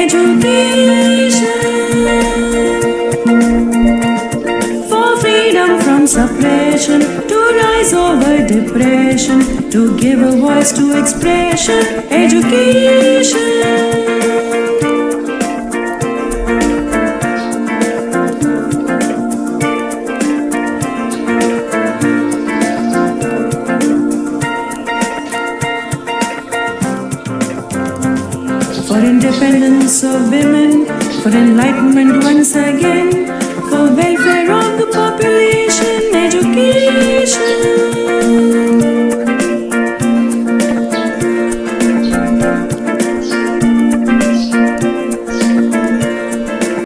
education, for freedom from suppression, to rise over depression, to give a voice to expression. Education. For independence of women, for enlightenment once again, for welfare of the population. Education.